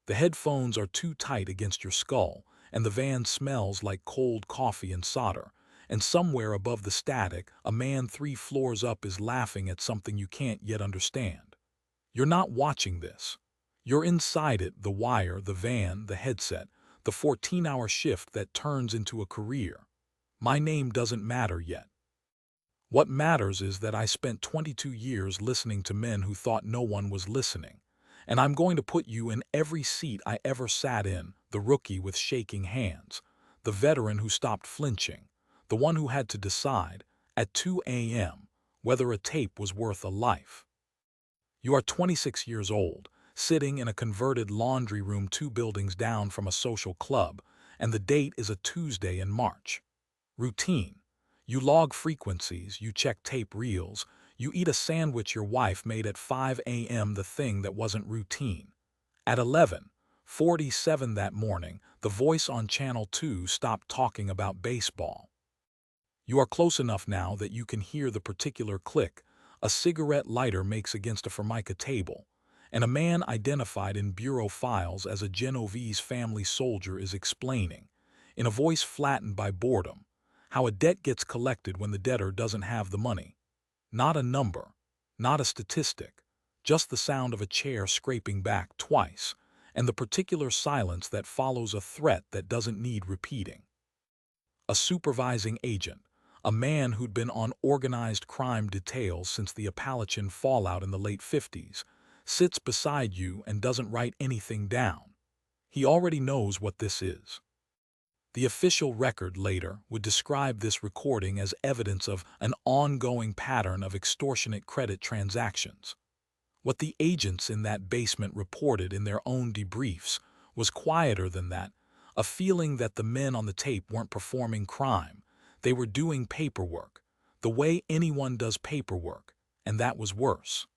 The headphones are too tight against your skull, and the van smells like cold coffee and solder, and somewhere above the static, a man 3 floors up is laughing at something you can't yet understand. You're not watching this. You're inside it, the wire, the van, the headset, the 14-hour shift that turns into a career. My name doesn't matter yet. What matters is that I spent 22 years listening to men who thought no one was listening. And I'm going to put you in every seat I ever sat in, the rookie with shaking hands, the veteran who stopped flinching, the one who had to decide, at 2 a.m., whether a tape was worth a life. You are 26 years old, sitting in a converted laundry room 2 buildings down from a social club, and the date is a Tuesday in March. Routine. You log frequencies, you check tape reels, you eat a sandwich your wife made at 5 a.m. The thing that wasn't routine. At 11:47 that morning, the voice on Channel 2 stopped talking about baseball. You are close enough now that you can hear the particular click a cigarette lighter makes against a Formica table, and a man identified in bureau files as a Genovese family soldier is explaining, in a voice flattened by boredom, how a debt gets collected when the debtor doesn't have the money. Not a number, not a statistic, just the sound of a chair scraping back twice, and the particular silence that follows a threat that doesn't need repeating. A supervising agent, a man who'd been on organized crime details since the Appalachian fallout in the late 50s, sits beside you and doesn't write anything down. He already knows what this is. The official record later would describe this recording as evidence of an ongoing pattern of extortionate credit transactions. What the agents in that basement reported in their own debriefs was quieter than that, a feeling that the men on the tape weren't performing crime. They were doing paperwork, the way anyone does paperwork, and that was worse.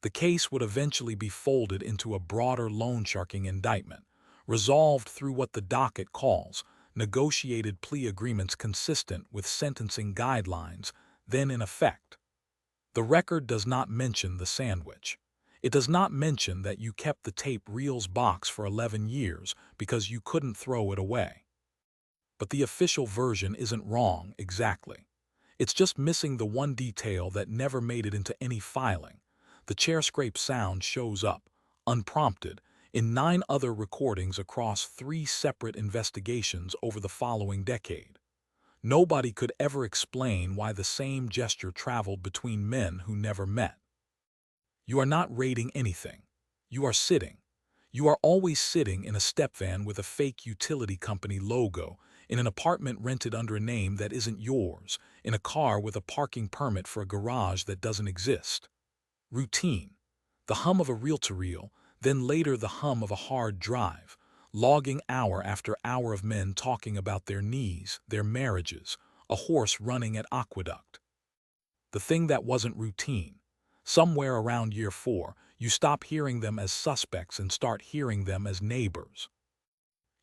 The case would eventually be folded into a broader loan sharking indictment, resolved through what the docket calls negotiated plea agreements consistent with sentencing guidelines then in effect. The record does not mention the sandwich. It does not mention that you kept the tape reels box for 11 years because you couldn't throw it away. But the official version isn't wrong exactly. It's just missing the one detail that never made it into any filing. The chair scrape sound shows up, unprompted, in 9 other recordings across 3 separate investigations over the following decade. Nobody could ever explain why the same gesture traveled between men who never met. You are not raiding anything. You are sitting. You are always sitting in a step van with a fake utility company logo, in an apartment rented under a name that isn't yours, in a car with a parking permit for a garage that doesn't exist. Routine. The hum of a reel-to-reel, then later the hum of a hard drive, logging hour after hour of men talking about their knees, their marriages, a horse running at aqueduct. The thing that wasn't routine. Somewhere around year 4, you stop hearing them as suspects and start hearing them as neighbors.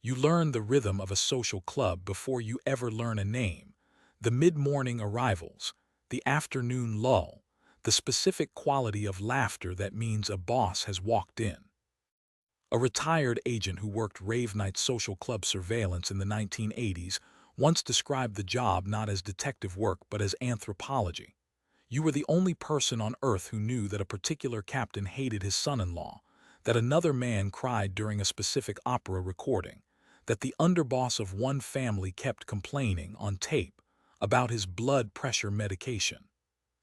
You learn the rhythm of a social club before you ever learn a name, the mid-morning arrivals, the afternoon lull, the specific quality of laughter that means a boss has walked in. A retired agent who worked Ravenite Social Club surveillance in the 1980s once described the job not as detective work but as anthropology. You were the only person on earth who knew that a particular captain hated his son-in-law, that another man cried during a specific opera recording, that the underboss of one family kept complaining on tape about his blood pressure medication.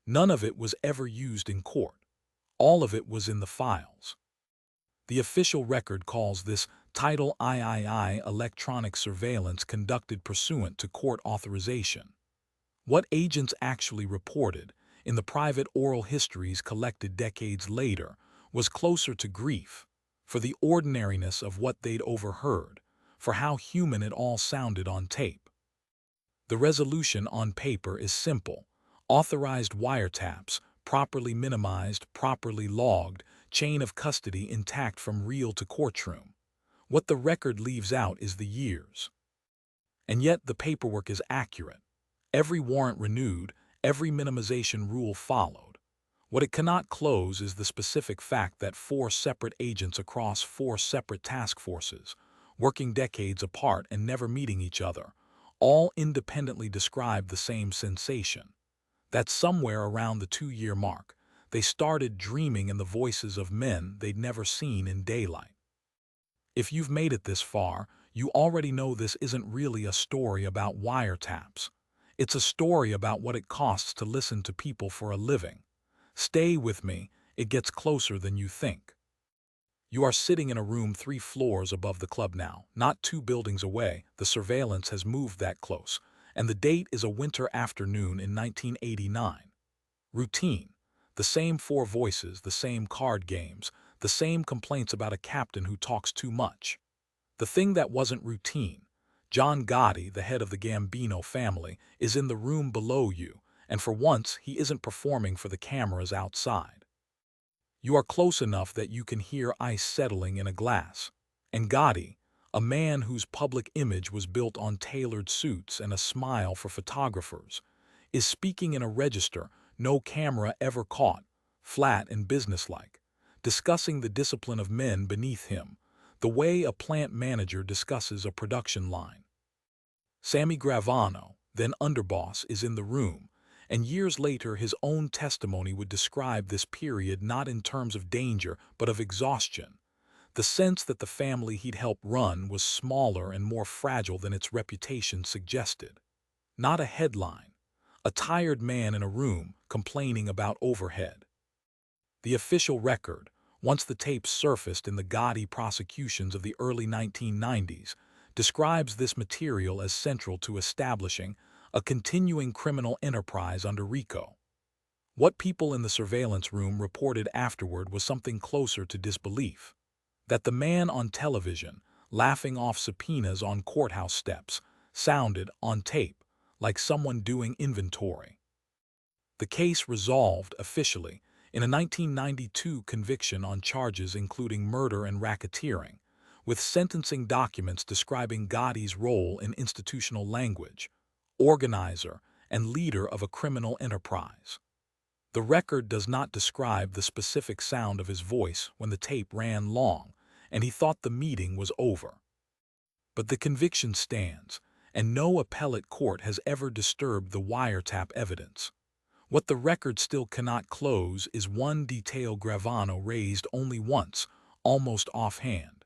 None of it was ever used in court. All of it was in the files. The official record calls this Title III electronic surveillance conducted pursuant to court authorization. What agents actually reported, in the private oral histories collected decades later, was closer to grief, for the ordinariness of what they'd overheard, for how human it all sounded on tape. The resolution on paper is simple: authorized wiretaps, properly minimized, properly logged, chain of custody intact from reel to courtroom. What the record leaves out is the years. And yet the paperwork is accurate. Every warrant renewed, every minimization rule followed. What it cannot close is the specific fact that four separate agents across four separate task forces, working decades apart and never meeting each other, all independently describe the same sensation. That somewhere around the 2-year mark, they started dreaming in the voices of men they'd never seen in daylight. If you've made it this far, you already know this isn't really a story about wiretaps. It's a story about what it costs to listen to people for a living. Stay with me, it gets closer than you think. You are sitting in a room 3 floors above the club now, not 2 buildings away. The surveillance has moved that close, and the date is a winter afternoon in 1989. Routine. The same 4 voices, the same card games, the same complaints about a captain who talks too much. The thing that wasn't routine. John Gotti, the head of the Gambino family, is in the room below you, and for once he isn't performing for the cameras outside. You are close enough that you can hear ice settling in a glass. And Gotti, a man whose public image was built on tailored suits and a smile for photographers, is speaking in a register no camera ever caught, flat and businesslike, discussing the discipline of men beneath him, the way a plant manager discusses a production line. Sammy Gravano, then underboss, is in the room, and years later his own testimony would describe this period not in terms of danger but of exhaustion, the sense that the family he'd helped run was smaller and more fragile than its reputation suggested. Not a headline, a tired man in a room complaining about overhead. The official record, once the tapes surfaced in the Gotti prosecutions of the early 1990s, describes this material as central to establishing a continuing criminal enterprise under RICO. What people in the surveillance room reported afterward was something closer to disbelief. That the man on television, laughing off subpoenas on courthouse steps, sounded, on tape, like someone doing inventory. The case resolved, officially, in a 1992 conviction on charges including murder and racketeering, with sentencing documents describing Gotti's role in institutional language, organizer and leader of a criminal enterprise. The record does not describe the specific sound of his voice when the tape ran long, and he thought the meeting was over. But the conviction stands, and no appellate court has ever disturbed the wiretap evidence. What the record still cannot close is one detail Gravano raised only once, almost offhand.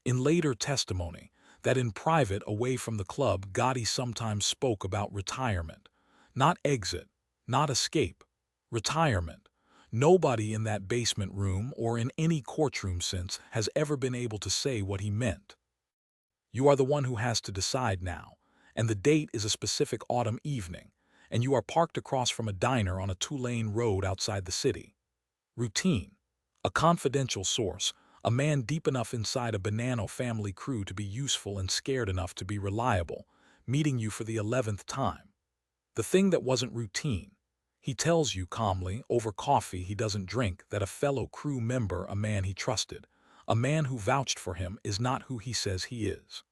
In later testimony, that in private away from the club Gotti sometimes spoke about retirement. Not exit, not escape, retirement. Nobody in that basement room or in any courtroom since has ever been able to say what he meant. You are the one who has to decide now, and the date is a specific autumn evening, and you are parked across from a diner on a 2-lane road outside the city. Routine. A confidential source, a man deep enough inside a Bonanno family crew to be useful and scared enough to be reliable, meeting you for the 11th time. The thing that wasn't routine. He tells you calmly, over coffee he doesn't drink, that a fellow crew member, a man he trusted, a man who vouched for him, is not who he says he is.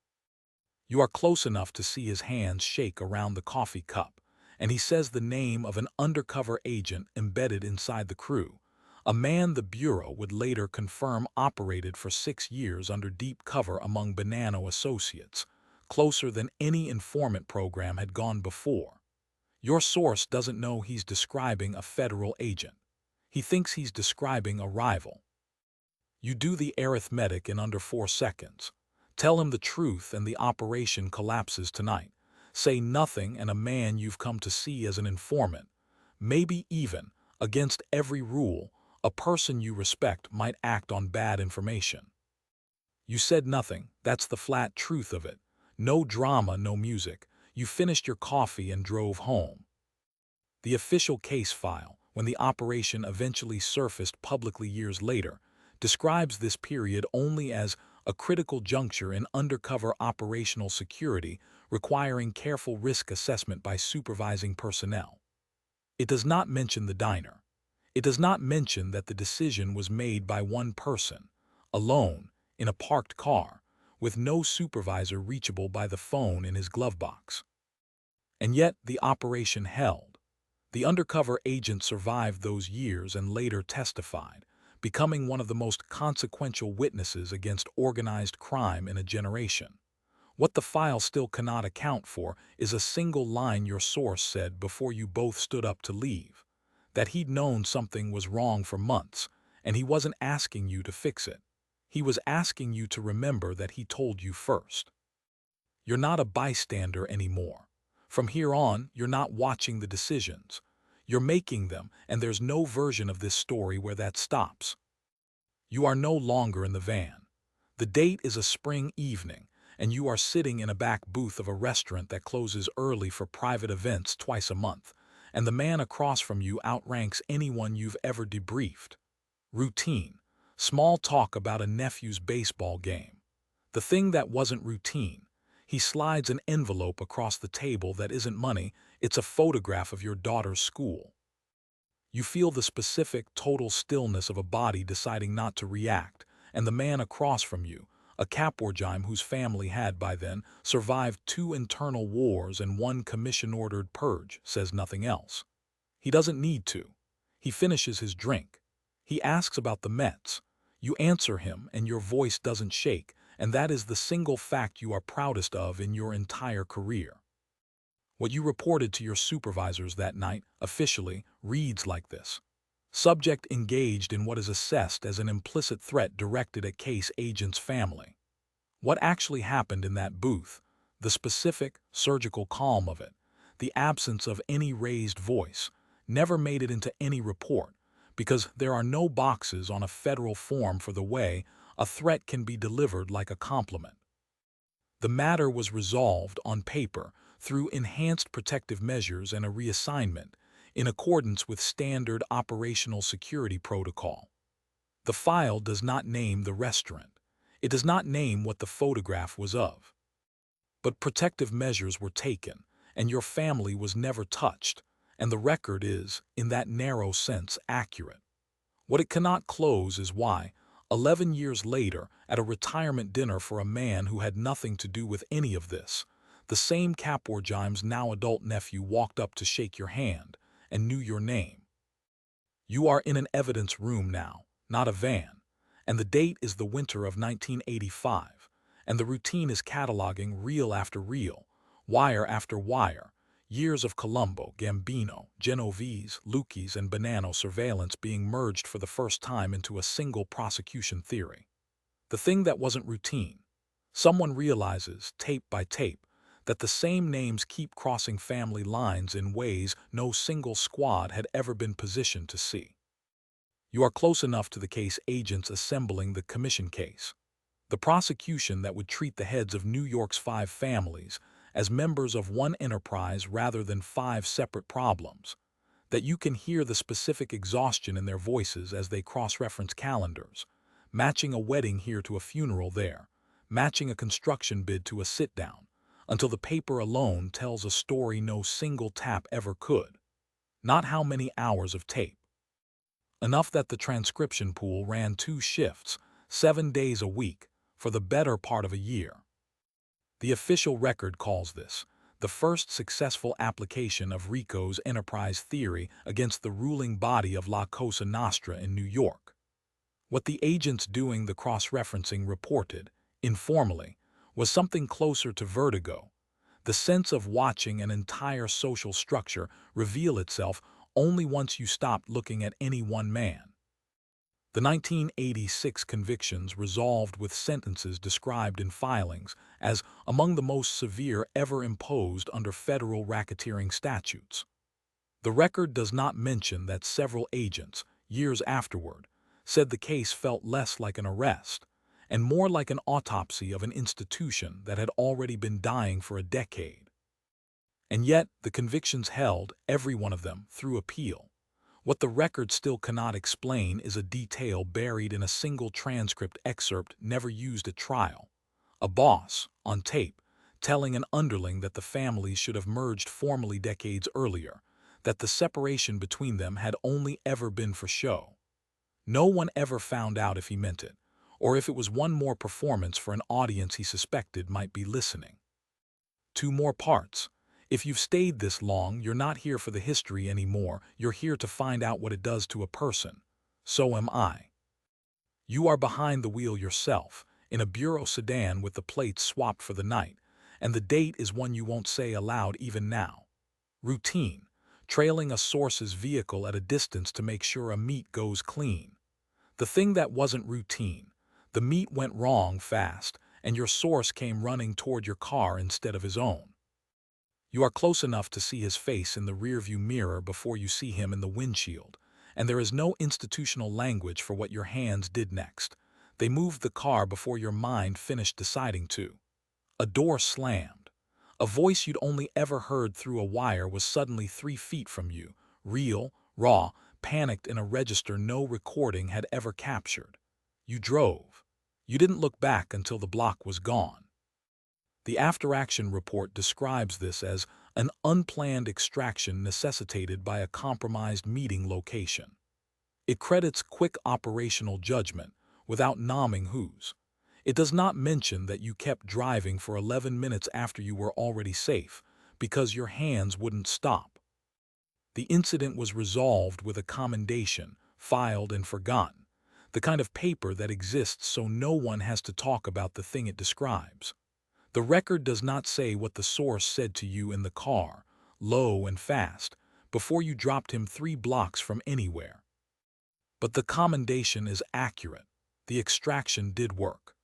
You are close enough to see his hands shake around the coffee cup, and he says the name of an undercover agent embedded inside the crew, a man the Bureau would later confirm operated for 6 years under deep cover among Bonanno associates, closer than any informant program had gone before. Your source doesn't know he's describing a federal agent. He thinks he's describing a rival. You do the arithmetic in under 4 seconds. Tell him the truth and the operation collapses tonight. Say nothing and a man you've come to see as an informant, maybe even, against every rule, a person you respect might act on bad information. You said nothing, that's the flat truth of it. No drama, no music. You finished your coffee and drove home. The official case file, when the operation eventually surfaced publicly years later, describes this period only as a critical juncture in undercover operational security requiring careful risk assessment by supervising personnel. It does not mention the diner. It does not mention that the decision was made by one person, alone, in a parked car, with no supervisor reachable by the phone in his glove box. And yet the operation held. The undercover agent survived those years and later testified, becoming one of the most consequential witnesses against organized crime in a generation. What the file still cannot account for is a single line your source said before you both stood up to leave. That he'd known something was wrong for months, and he wasn't asking you to fix it. He was asking you to remember that he told you first. You're not a bystander anymore. From here on, you're not watching the decisions. You're making them, and there's no version of this story where that stops. You are no longer in the van. The date is a spring evening, and you are sitting in a back booth of a restaurant that closes early for private events twice a month, and the man across from you outranks anyone you've ever debriefed. Routine. Small talk about a nephew's baseball game. The thing that wasn't routine. He slides an envelope across the table that isn't money, it's a photograph of your daughter's school. You feel the specific, total stillness of a body deciding not to react, and the man across from you, a caporgime whose family had by then survived 2 internal wars and 1 commission-ordered purge, says nothing else. He doesn't need to. He finishes his drink. He asks about the Mets. You answer him and your voice doesn't shake, and that is the single fact you are proudest of in your entire career. What you reported to your supervisors that night, officially, reads like this. Subject engaged in what is assessed as an implicit threat directed at case agent's family. What actually happened in that booth, the specific, surgical calm of it, the absence of any raised voice, never made it into any report, because there are no boxes on a federal form for the way a threat can be delivered like a compliment. The matter was resolved on paper through enhanced protective measures and a reassignment, in accordance with standard operational security protocol. The file does not name the restaurant. It does not name what the photograph was of. But protective measures were taken, and your family was never touched, and the record is, in that narrow sense, accurate. What it cannot close is why, 11 years later, at a retirement dinner for a man who had nothing to do with any of this, the same caporgime's now adult nephew walked up to shake your hand and knew your name. You are in an evidence room now, not a van, and the date is the winter of 1985, and the routine is cataloging reel after reel, wire after wire, years of Colombo, Gambino, Genovese, Lucchese, and Bonanno surveillance being merged for the first time into a single prosecution theory. The thing that wasn't routine. Someone realizes, tape by tape, that the same names keep crossing family lines in ways no single squad had ever been positioned to see. You are close enough to the case agents assembling the commission case, the prosecution that would treat the heads of New York's 5 families as members of one enterprise rather than 5 separate problems, that you can hear the specific exhaustion in their voices as they cross-reference calendars, matching a wedding here to a funeral there, matching a construction bid to a sit-down, until the paper alone tells a story no single tap ever could. Not how many hours of tape. Enough that the transcription pool ran 2 shifts, 7 days a week, for the better part of a year. The official record calls this the first successful application of RICO's enterprise theory against the ruling body of La Cosa Nostra in New York. What the agents doing the cross-referencing reported, informally, was something closer to vertigo, the sense of watching an entire social structure reveal itself only once you stopped looking at any one man. The 1986 convictions resolved with sentences described in filings as among the most severe ever imposed under federal racketeering statutes. The record does not mention that several agents, years afterward, said the case felt less like an arrest and more like an autopsy of an institution that had already been dying for a decade. And yet, the convictions held, every one of them, through appeal. What the record still cannot explain is a detail buried in a single transcript excerpt never used at trial. A boss, on tape, telling an underling that the families should have merged formally decades earlier, that the separation between them had only ever been for show. No one ever found out if he meant it, or if it was one more performance for an audience he suspected might be listening. 2 more parts. If you've stayed this long, you're not here for the history anymore, you're here to find out what it does to a person. So am I. You are behind the wheel yourself, in a Bureau sedan with the plates swapped for the night, and the date is one you won't say aloud even now. Routine, trailing a source's vehicle at a distance to make sure a meet goes clean. The thing that wasn't routine. The meet went wrong fast, and your source came running toward your car instead of his own. You are close enough to see his face in the rearview mirror before you see him in the windshield, and there is no institutional language for what your hands did next. They moved the car before your mind finished deciding to. A door slammed. A voice you'd only ever heard through a wire was suddenly 3 feet from you, real, raw, panicked in a register no recording had ever captured. You drove. You didn't look back until the block was gone. The after-action report describes this as an unplanned extraction necessitated by a compromised meeting location. It credits quick operational judgment without nomming whose. It does not mention that you kept driving for 11 minutes after you were already safe because your hands wouldn't stop. The incident was resolved with a commendation, filed and forgotten, the kind of paper that exists so no one has to talk about the thing it describes. The record does not say what the source said to you in the car, low and fast, before you dropped him 3 blocks from anywhere. But the commendation is accurate. The extraction did work.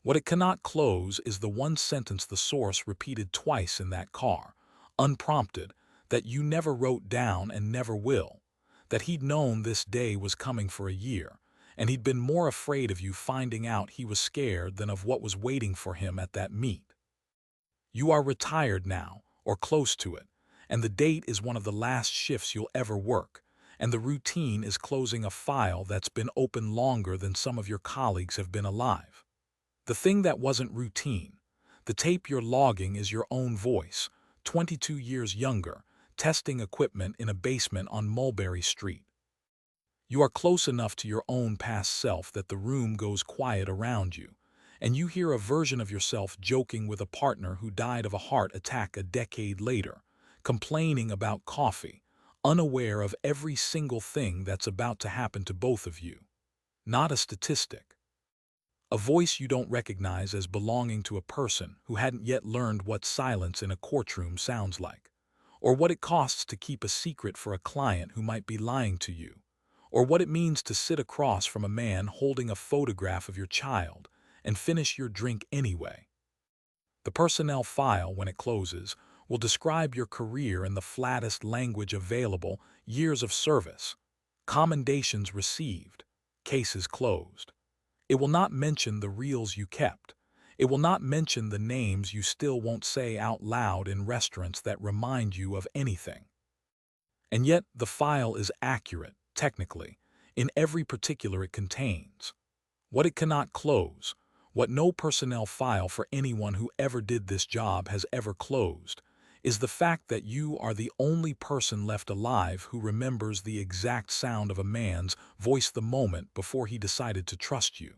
What it cannot close is the one sentence the source repeated twice in that car, unprompted, that you never wrote down and never will, that he'd known this day was coming for a year, and he'd been more afraid of you finding out he was scared than of what was waiting for him at that meet. You are retired now, or close to it, and the date is one of the last shifts you'll ever work, and the routine is closing a file that's been open longer than some of your colleagues have been alive. The thing that wasn't routine, the tape you're logging is your own voice, 22 years younger, testing equipment in a basement on Mulberry Street. You are close enough to your own past self that the room goes quiet around you, and you hear a version of yourself joking with a partner who died of a heart attack a decade later, complaining about coffee, unaware of every single thing that's about to happen to both of you. Not a statistic. A voice you don't recognize as belonging to a person who hadn't yet learned what silence in a courtroom sounds like, or what it costs to keep a secret for a client who might be lying to you, or what it means to sit across from a man holding a photograph of your child and finish your drink anyway. The personnel file, when it closes, will describe your career in the flattest language available: years of service, commendations received, cases closed. It will not mention the reels you kept. It will not mention the names you still won't say out loud in restaurants that remind you of anything. And yet the file is accurate, technically, in every particular it contains. What it cannot close, what no personnel file for anyone who ever did this job has ever closed, is the fact that you are the only person left alive who remembers the exact sound of a man's voice the moment before he decided to trust you.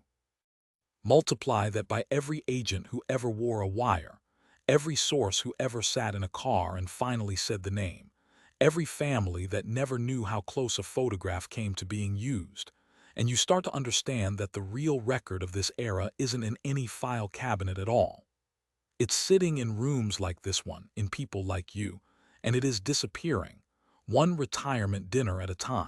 Multiply that by every agent who ever wore a wire, every source who ever sat in a car and finally said the name, every family that never knew how close a photograph came to being used, and you start to understand that the real record of this era isn't in any file cabinet at all. It's sitting in rooms like this one, in people like you, and it is disappearing, one retirement dinner at a time.